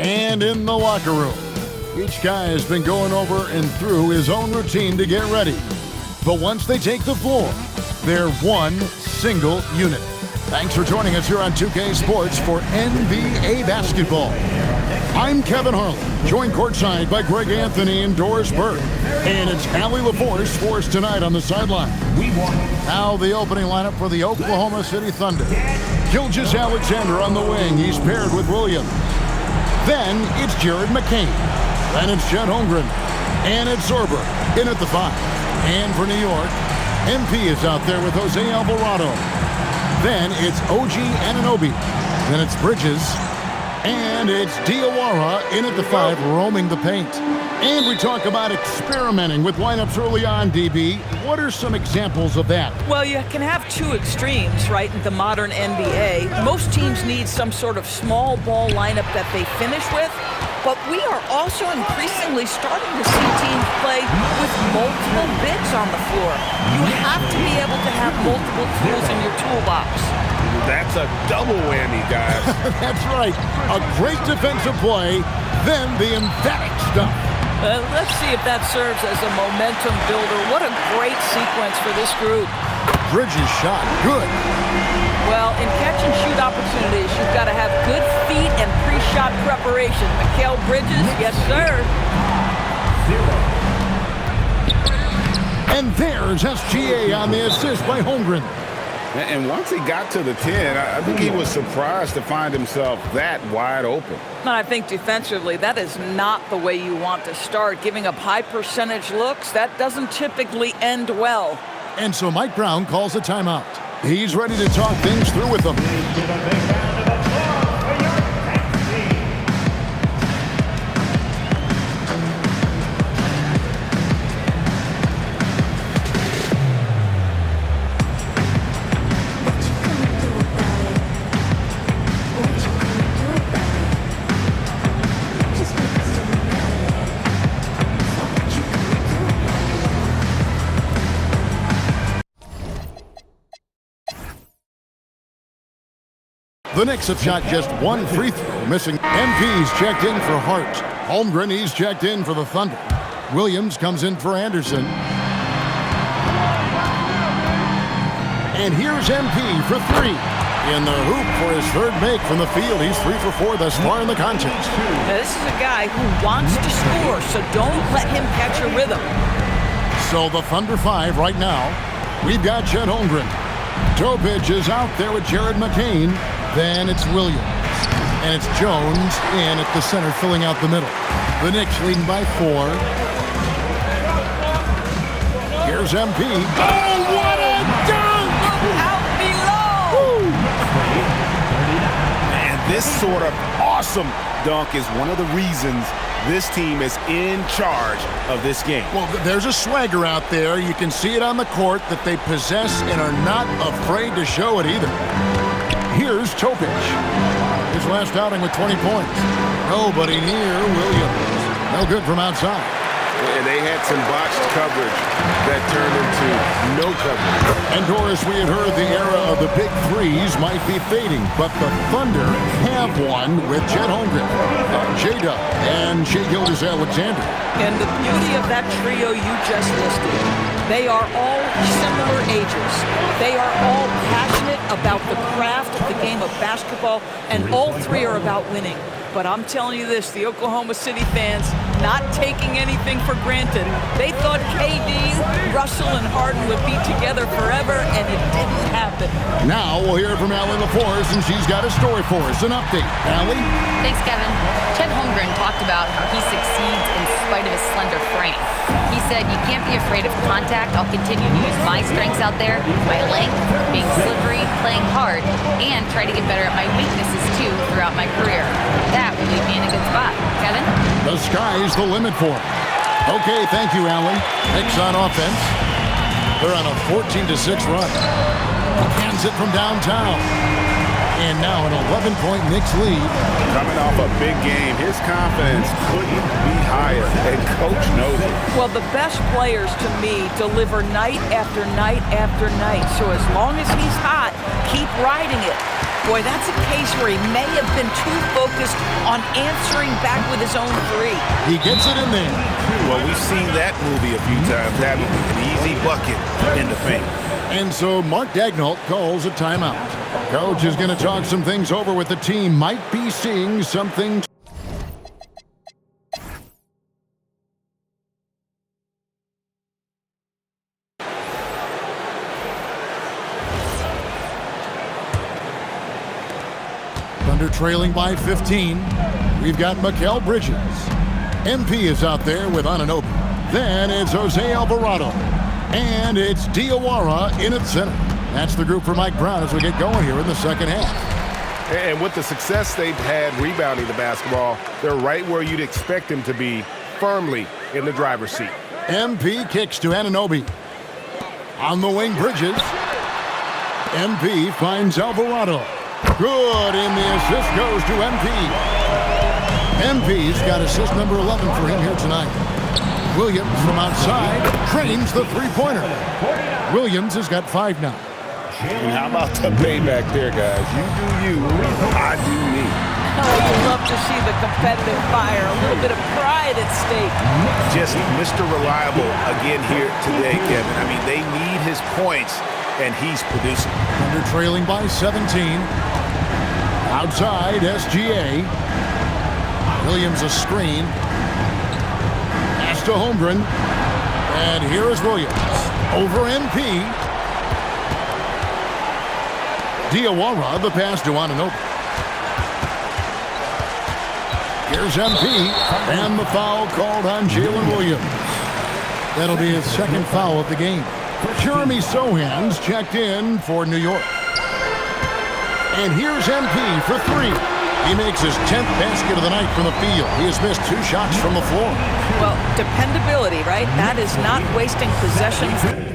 And in the locker room, each guy has been going over and through his own routine to get ready. But once they take the floor, they're one single unit. Thanks for joining us here on 2K Sports for NBA basketball. I'm Kevin Harlan, joined courtside by Greg Anthony and Doris Burke. And it's Allie LaForce for us tonight on the sideline. Now the opening lineup for the Oklahoma City Thunder. Gilgeous-Alexander on the wing. He's paired with Williams. Then it's Jared McCain. Then it's Chet Holmgren. And it's Zorber in at the 5. And for New York, MP is out there with Jose Alvarado. Then it's OG Anunoby. Then it's Bridges. And it's Diawara in at the 5, roaming the paint. And we talk about experimenting with lineups early on, DB. What are some examples of that? Well, you can have two extremes, right, in the modern NBA. Most teams need some sort of small ball lineup that they finish with. But we are also increasingly starting to see teams play with multiple bigs on the floor. You have to be able to have multiple tools in your toolbox. That's a double whammy, guys. That's right. A great defensive play, then the emphatic stuff. Let's see if that serves as a momentum builder. What a great sequence for this group. Bridges shot. Good. Well, in catch-and-shoot opportunities, you've got to have good feet and pre-shot preparation. Mikal Bridges, yes, sir. And there's SGA on the assist by Holmgren. And once he got to the 10, I think he was surprised to find himself that wide open. And I think defensively, that is not the way you want to start. Giving up high percentage looks, that doesn't typically end well. And so Mike Brown calls a timeout. He's ready to talk things through with them. The Knicks have shot just one free throw, missing. MP's checked in for Hart. Holmgren, he's checked in for the Thunder. Williams comes in for Anderson. And here's MP for 3. In the hoop for his third make from the field. He's 3 for 4 thus far in the contest. Now, this is a guy who wants to score, so don't let him catch a rhythm. So the Thunder 5 right now. We've got Chet Holmgren. Topic is out there with Jared McCain. Then it's Williams. And it's Jones in at the center, filling out the middle. The Knicks leading by 4. Here's MP. Oh, what a dunk! Out below! And this sort of awesome dunk is one of the reasons this team is in charge of this game. Well, there's a swagger out there. You can see it on the court that they possess and are not afraid to show it either. Here's Topic. His last outing with 20 points. Nobody near Williams. No good from outside. And they had some botched coverage that turned into no coverage. And Doris, we had heard the era of the big threes might be fading, but the Thunder have one with Chet Holmgren, J-Dub, and Shai Gilgeous-Alexander. And the beauty of that trio you just listed, they are all similar ages. They are all passionate about the craft of the game of basketball, and all 3 are about winning. But I'm telling you this, the Oklahoma City fans not taking anything for granted. They thought KD, Russell, and Harden would be together forever, and it didn't happen. Now we'll hear from Allie LaForce, and she's got a story for us. An update. Allie? Thanks, Kevin. Chet Holmgren talked about how he succeeds in spite of his slender frame. He said, "You can't be afraid of contact. I'll continue to use my strengths out there, my length, being slippery, playing hard, and try to get better at my weaknesses, too, throughout my career. That will leave me in a good spot." Kevin? The sky's the limit for him. Okay, thank you, Allie. Knicks on offense. They're on a 14-6 run. Hands it from downtown. And now an 11-point Knicks lead. Coming off a big game, his confidence couldn't be higher, and Coach knows it. Well, the best players, to me, deliver night after night after night. So as long as he's hot, keep riding it. Boy, that's a case where he may have been too focused on answering back with his own three. He gets it in there. Well, we've seen that movie a few times, haven't we? An easy bucket in the paint. And so Mark Daigneault calls a timeout. Coach is going to talk some things over with the team. Might be seeing something. Thunder trailing by 15. We've got Mikal Bridges. MP is out there with Anunoby. Then it's Jose Alvarado. And it's Diawara in at center. That's the group for Mike Brown as we get going here in the second half. And with the success they've had rebounding the basketball, they're right where you'd expect them to be, firmly in the driver's seat. MP kicks to Anunoby. On the wing, Bridges. MP finds Alvarado. Good, and the assist goes to MP. MP's got assist number 11 for him here tonight. Williams from outside trains the three-pointer. Williams has got 5 now. And how about the payback there, guys? You do you, I do me. Oh, you love to see the competitive fire, a little bit of pride at stake. Just Mr. Reliable again here today, Kevin. I mean, they need his points, and he's producing. Thunder trailing by 17. Outside, SGA. Williams a screen. Pass to Holmgren. And here is Williams. Over MP. Diawara, the pass to Anunoby. Here's MP. And the foul called on Jalen Williams. That'll be his second foul of the game. Jeremy Sohan's checked in for New York. And here's MP for 3. He makes his 10th basket of the night from the field. He has missed 2 shots from the floor. Well, dependability, right? That is not wasting possessions.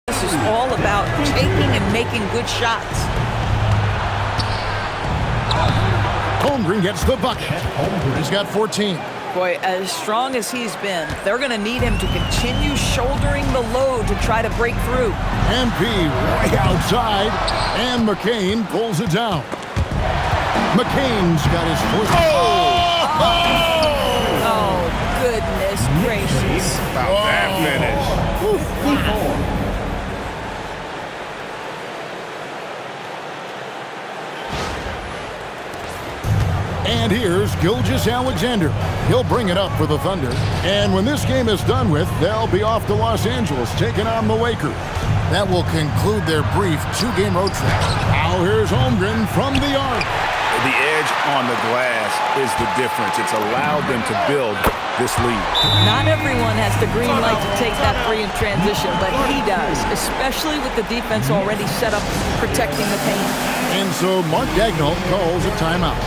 This is all about taking and making good shots. Holmgren gets the bucket. He's got 14. Boy, as strong as he's been, they're going to need him to continue shouldering the load to try to break through. MP way outside, and McCain pulls it down. McCain's got his foot. Oh, goodness gracious. About that finish. And here's Gilgeous-Alexander. He'll bring it up for the Thunder. And when this game is done with, they'll be off to Los Angeles, taking on the Lakers. That will conclude their brief 2-game road trip. Now here's Holmgren from the arc. The edge on the glass is the difference. It's allowed them to build this lead. Not everyone has the green light to take that free in transition, but he does, especially with the defense already set up protecting the paint. And so Mark Daigneault calls a timeout.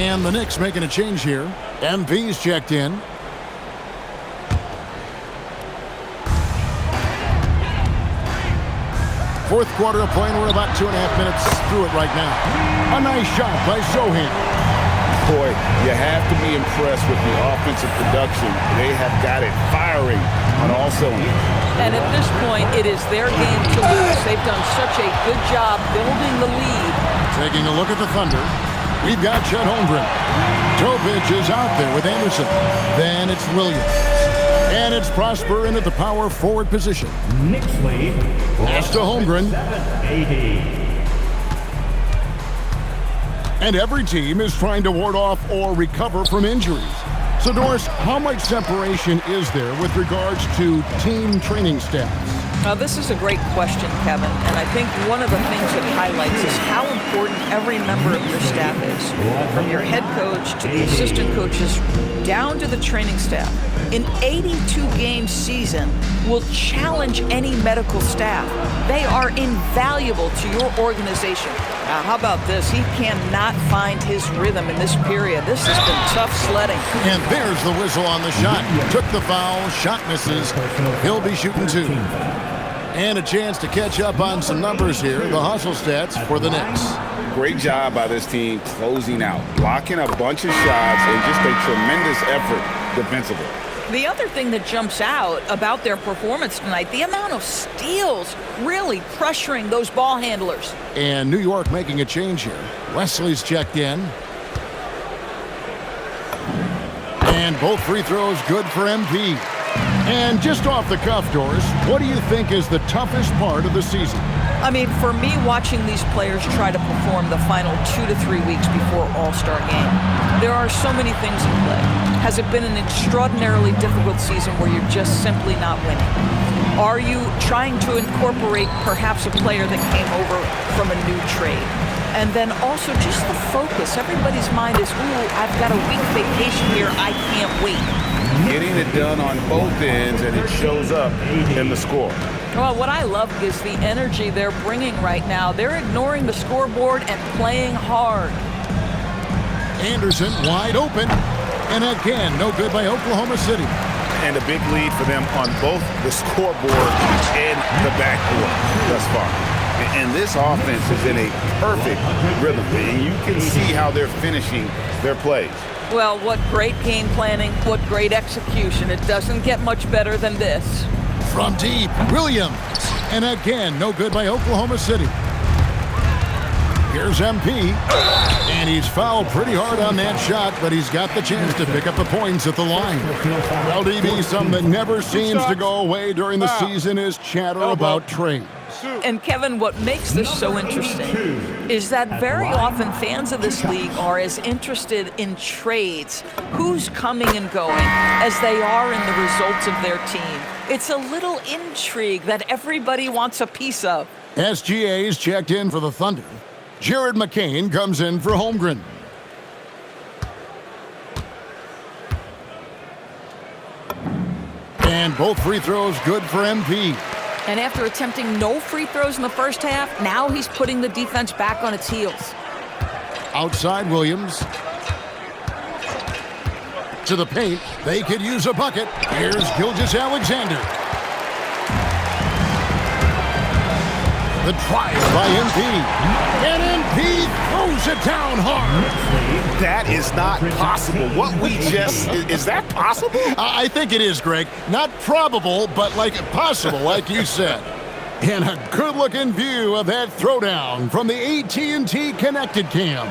And the Knicks making a change here. MP's checked in. Fourth quarter of play, and we're about 2.5 minutes through it right now. A nice shot by Sohan. Boy, you have to be impressed with the offensive production. They have got it firing on all cylinders. And at this point, it is their game to lose. They've done such a good job building the lead. Taking a look at the Thunder. We've got Chet Holmgren. Topic is out there with Anderson. Then it's Williams. And it's Prosper in at the power forward position. Knicks lead. Pass to Holmgren. And every team is trying to ward off or recover from injuries. So, Doris, how much separation is there with regards to team training staffs? This is a great question, Kevin, and I think one of the things it highlights is how important every member of your staff is, from your head coach to the assistant coaches down to the training staff. An 82-game season will challenge any medical staff. They are invaluable to your organization. Now, how about this? He cannot find his rhythm in this period. This has been tough sledding. And there's the whistle on the shot. Took the foul, shot misses. He'll be shooting 2. And a chance to catch up on some numbers here, the hustle stats for the Knicks. Great job by this team closing out, blocking a bunch of shots, and just a tremendous effort defensively. The other thing that jumps out about their performance tonight, the amount of steals really pressuring those ball handlers. And New York making a change here. Wesley's checked in. And both free throws good for MP. And just off the cuff, Doris, what do you think is the toughest part of the season? I mean, for me, watching these players try to perform the final 2 to 3 weeks before All-Star game, there are so many things in play. Has it been an extraordinarily difficult season where you're just simply not winning? Are you trying to incorporate perhaps a player that came over from a new trade? And then also just the focus. Everybody's mind is, ooh, I've got a week vacation here. I can't wait. Getting it done on both ends, and it shows up in the score. Well, what I love is the energy they're bringing right now. They're ignoring the scoreboard and playing hard. Anderson wide open. And again, no good by Oklahoma City. And a big lead for them on both the scoreboard and the backboard thus far. And this offense is in a perfect rhythm. And you can see how they're finishing their plays. Well, what great game planning, what great execution. It doesn't get much better than this. From deep, Williams. And again, no good by Oklahoma City. Here's MP. And he's fouled pretty hard on that shot, but he's got the chance to pick up the points at the line. Well, DB, something that never seems to go away during the season is chatter about trades. And Kevin, what makes this so interesting is that very often fans of this league are as interested in trades, who's coming and going, as they are in the results of their team. It's a little intrigue that everybody wants a piece of. SGA's checked in for the Thunder. Jared McCain comes in for Holmgren. And both free throws good for MP. And after attempting no free throws in the first half, now he's putting the defense back on its heels. Outside Williams. To the paint. They could use a bucket. Here's Gilgeous-Alexander. The drive by MP. And MP throws it down hard. That is not possible. What we just... Is that possible? I think it is, Greg. Not probable, but like possible, like you said. And a good-looking view of that throwdown from the AT&T Connected Cam.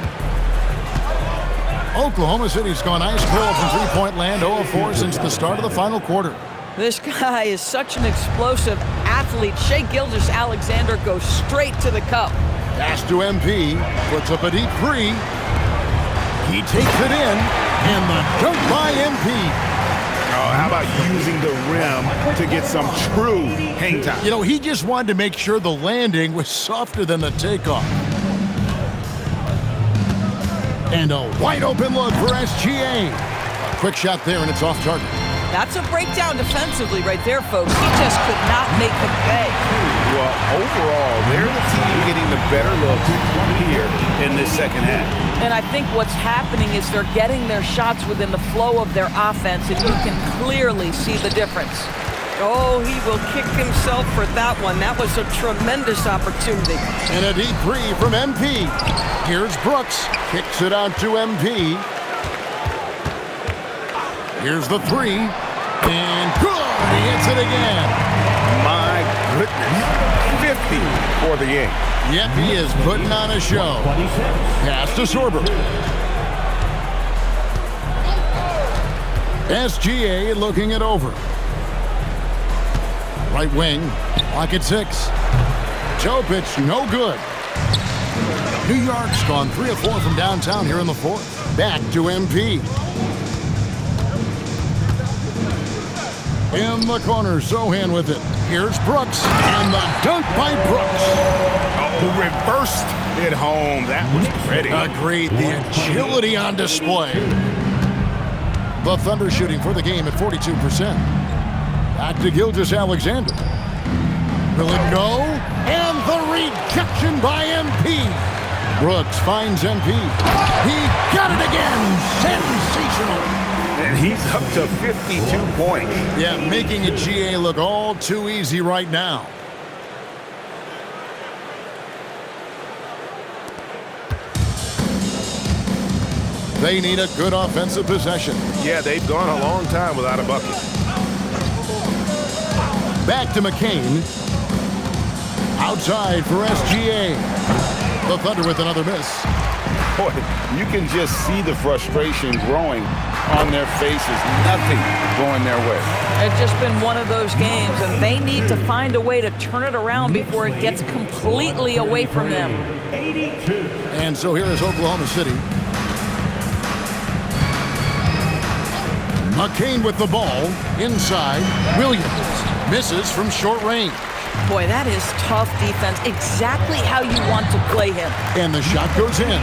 Oklahoma City's gone ice cold from three-point land, 0-4 since the start of the final quarter. This guy is such an explosive athlete. Shai Gilgeous-Alexander goes straight to the cup. Pass to MP, puts up a deep three. He takes it in, and the dunk by MP. Oh, how about using the rim to get some true hang time? You know, he just wanted to make sure the landing was softer than the takeoff. And a wide open look for SGA. A quick shot there, and it's off target. That's a breakdown defensively right there, folks. He just could not make the pay. Well, overall, they're the team getting the better looks here in this second half. And I think what's happening is they're getting their shots within the flow of their offense, and you can clearly see the difference. Oh, he will kick himself for that one. That was a tremendous opportunity. And a deep three from MP. Here's Brooks. Kicks it out to MP. Here's the three. And good. He hits it again. My goodness. 50 for the game. Yep, he is putting on a show. Pass to Sorber. SGA looking it over. Right wing, lock at 6. Jokic, no good. New York's gone 3 of 4 from downtown here in the fourth. Back to MP. In the corner, Sohan with it. Here's Brooks, and the dunk by Brooks. Oh, reversed it home. That was pretty. Agreed. The agility on display. The Thunder shooting for the game at 42%. Back to Gilgeous-Alexander. Will it go? And the rejection by MP. Brooks finds MP. He got it again. Sensational. And he's up to 52 points. Yeah, making a GA look all too easy right now. They need a good offensive possession. Yeah, they've gone a long time without a bucket. Back to McCain. Outside for SGA. The Thunder with another miss. Boy, you can just see the frustration growing on their faces. Nothing going their way. It's just been one of those games, and they need to find a way to turn it around before it gets completely away from them. And so here is Oklahoma City. McCain with the ball. Inside. Williams misses from short range. Boy, that is tough defense. Exactly how you want to play him. And the shot goes in.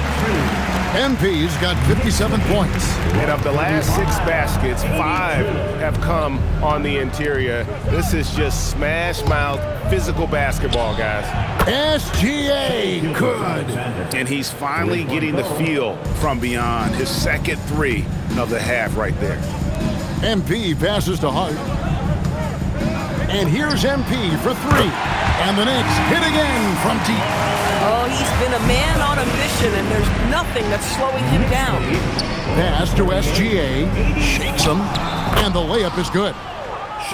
MP's got 57 points. And of the last 6 baskets, 5 have come on the interior. This is just smash-mouth physical basketball, guys. SGA, good. And he's finally getting the feel from beyond. His second 3 of the half right there. MP passes to Hart. And here's MP for 3. And the Knicks hit again from deep. Oh, he's been a man on a mission, and there's nothing that's slowing him down. Pass to SGA. Shakes him. And the layup is good.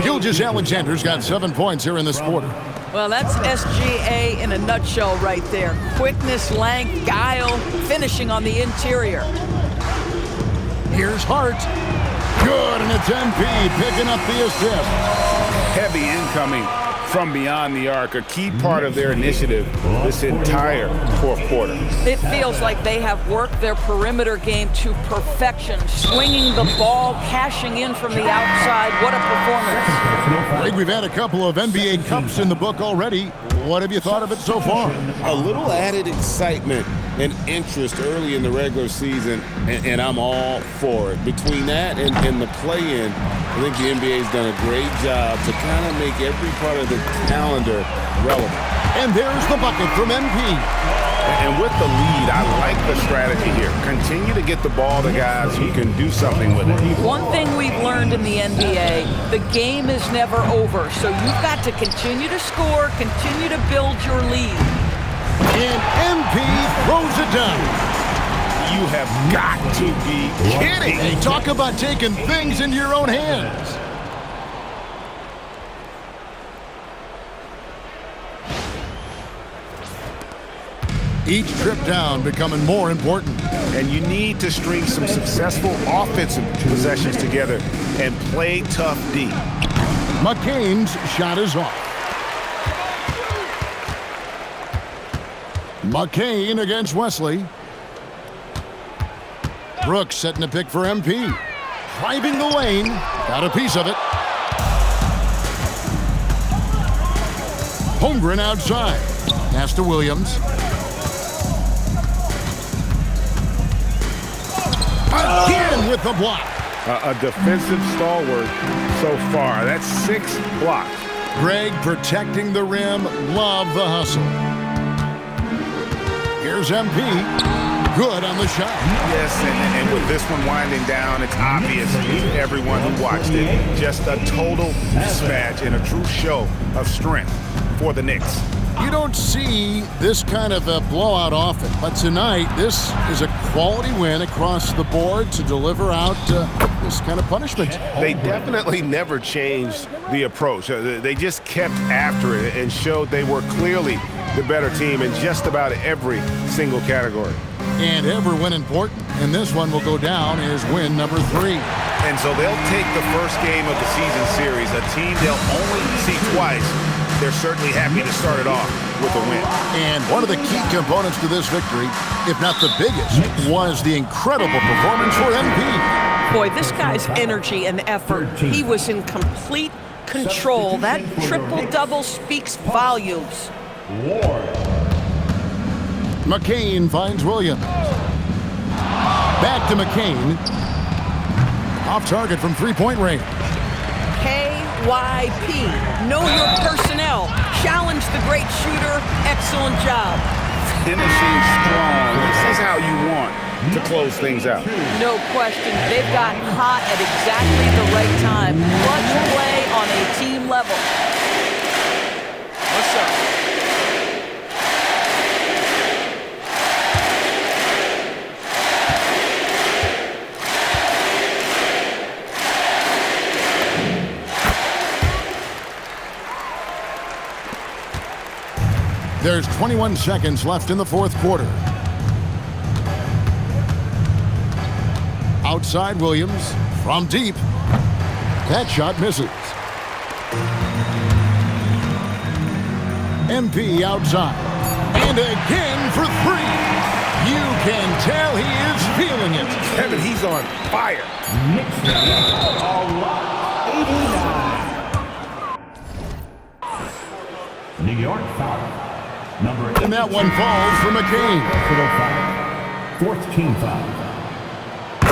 Gilgeous-Alexander's got 7 points here in this quarter. Well, that's SGA in a nutshell right there. Quickness, length, guile, finishing on the interior. Here's Hart. Good, and it's MP picking up the assist. Heavy incoming from beyond the arc, a key part of their initiative this entire fourth quarter. It feels like they have worked their perimeter game to perfection, swinging the ball, cashing in from the outside. What a performance. I think we've had a couple of NBA Cups in the book already. What have you thought of it so far? A little added excitement and interest early in the regular season, and I'm all for it. Between that and the play-in, I think the NBA's done a great job to kind of make every part of the calendar relevant. And there's the bucket from MP. And with the lead, I like the strategy here. Continue to get the ball to guys who can do something with it. One thing we've learned in the NBA, the game is never over. So you've got to continue to score, continue to build your lead. And MP throws it down. You have got to be kidding. Hey, talk about taking things into your own hands. Each trip down becoming more important. And you need to string some successful offensive possessions together and play tough D. McCain's shot is off. McCain against Wesley. Brooks setting a pick for MP. Driving the lane. Got a piece of it. Holmgren outside. Pass to Williams. Again with the block. A defensive stalwart so far. That's 6 blocks. Greg protecting the rim. Love the hustle. Here's MP. Good on the shot. Yes, and with this one winding down, it's obvious to everyone who watched it. Just a total mismatch and a true show of strength for the Knicks. You don't see this kind of a blowout often, but tonight this is a quality win across the board to deliver out this kind of punishment. They definitely never changed the approach. They just kept after it and showed they were clearly the better team in just about every single category. And every win important, and this one will go down as win number 3. And so they'll take the first game of the season series, a team they'll only see twice. They're certainly happy to start it off with a win. And one of the key components to this victory, if not the biggest, was the incredible performance for MP. Boy, this guy's energy and effort, he was in complete control. That triple-double speaks volumes. McCain finds Williams. Back to McCain. Off target from three-point range. KYP, know your personnel. Challenge the great shooter. Excellent job. Finishing strong. This is how you want to close things out. No question. They've gotten hot at exactly the right time. Clutch play on a team level. What's up? There's 21 seconds left in the fourth quarter. Outside Williams from deep. That shot misses. MP outside. And again for three. You can tell he is feeling it. Kevin, he's on fire. New York foul. Number 8. And that one falls for McCain. Fourth team foul.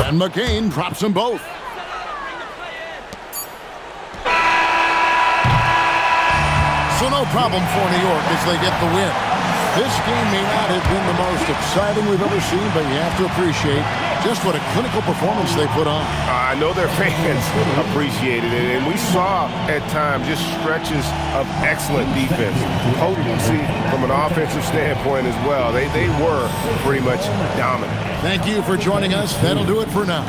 And McCain drops them both. So no problem for New York as they get the win. This game may not have been the most exciting we've ever seen, but you have to appreciate just what a clinical performance they put on. I know their fans appreciated it, and we saw at times just stretches of excellent defense. Potency from an offensive standpoint as well. They were pretty much dominant. Thank you for joining us. That'll do it for now.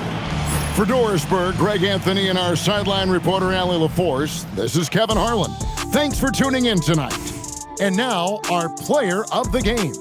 For Dorisburg, Greg Anthony and our sideline reporter, Allie LaForce, this is Kevin Harlan. Thanks for tuning in tonight. And now, our player of the game.